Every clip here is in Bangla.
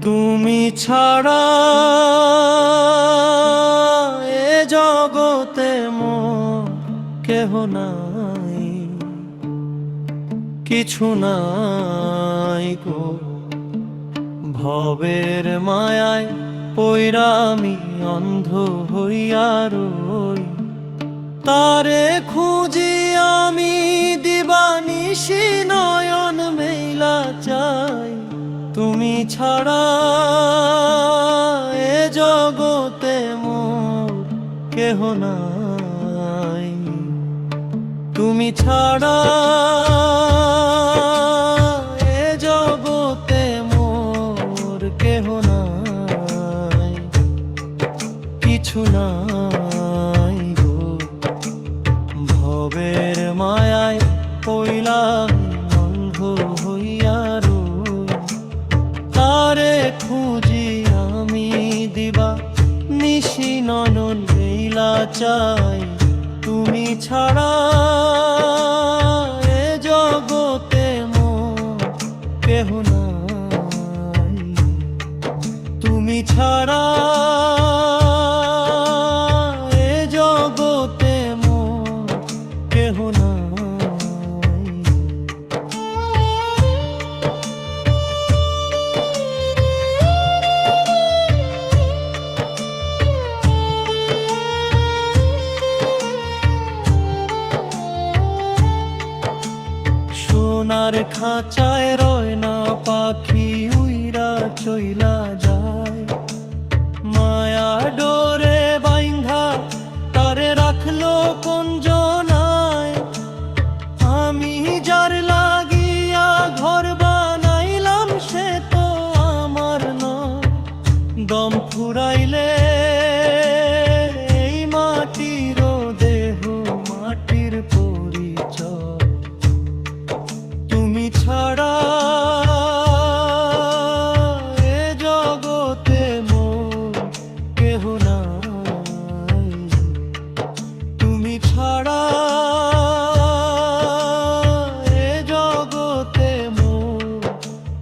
তুমি ছাড়া এ জগতে মোর কেহ নাই, কিছু নাই গো। ভবের মায়ায় পইরা আমি অন্ধ হইয়া রই, তারে খুঁজি আমি দিবানিশি নয়ন মেলা চাই। তুমি ছাড়া এ জগতে মোর কেহ নাই, তুমি ছাড়া এ জগতে মোর কেহ নাই, কিছু নাই গো। ভবের মায়ায় পইলা অন্ধ হইয়া রই, তারে খুঁজি আমি দিবা নিশি নয়ন মেলা চাই। তুমি ছাড়া এ জগতে মোর কেহ নাই, তুমি ছাড়া এ জগতে মোর কেহ নাই। সোনার খাঁচায় রয় না পাখি উইরা চইলা যায়, মায়া ডোরে বাইন্ধা তারে রাখলো কুঞ্জনায়। আমি যার লাগিয়া ঘর বানাইলাম সে তো আমার নয়, দম ফুরাইলে এই মাটির দেহ মাটির পরিচয়। তুমি ছাড়া এ জগতে মোর কেহ নাই, তুমি ছাড়া এ জগতে মোর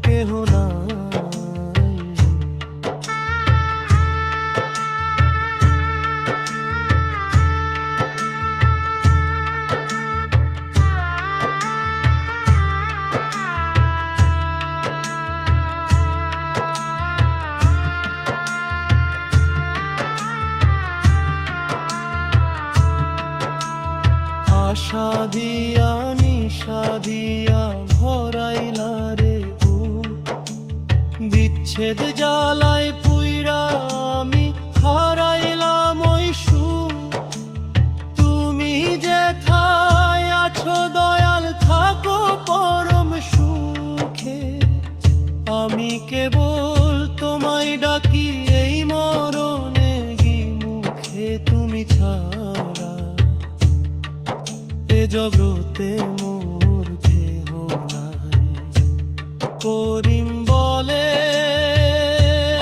কেহ নাই। আশা দিয়া নিশা দিয়া ভরাইলা রে বুক, বিচ্ছেদ জ্বালায় পুইরা আমি হারাইলাম ওই সুখ। তুমি যেথায় আছো দয়াল থাকো পরম সুখে, আমি কেবল তোমায় ডাকি এই মরণে গি মুখে। তুমি ছাড়া এ জগতে মোর কেহ নাই, করিম বলে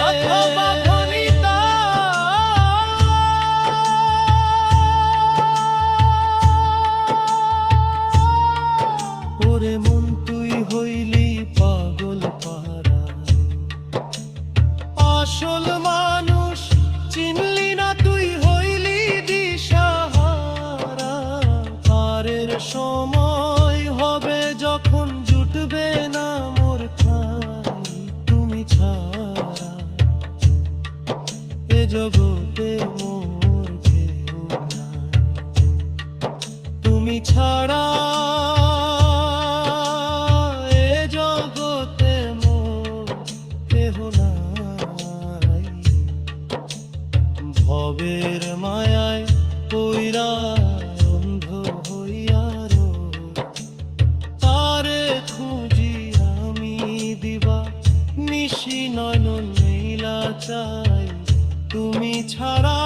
অথবা ফরিদা, ওরে মন তুই হইলি পাগল পারা, আসল মানুষ চিনলি না তুই হইলি দিশাহারা। পারের সময় হবে যখন জুটবে না মোর ঠাই, তুমি ছাড়া এ জগতে মোর কেহ নাই, তুমি ছাড়া এ জগতে মোর কেহ নাই। ভবের মায়ায় পইরা অন্ধ হইয়া রই, তারে খুঁজি আমি দিবা নিশি নয়ন মেলা চাই। তুমি ছাড়া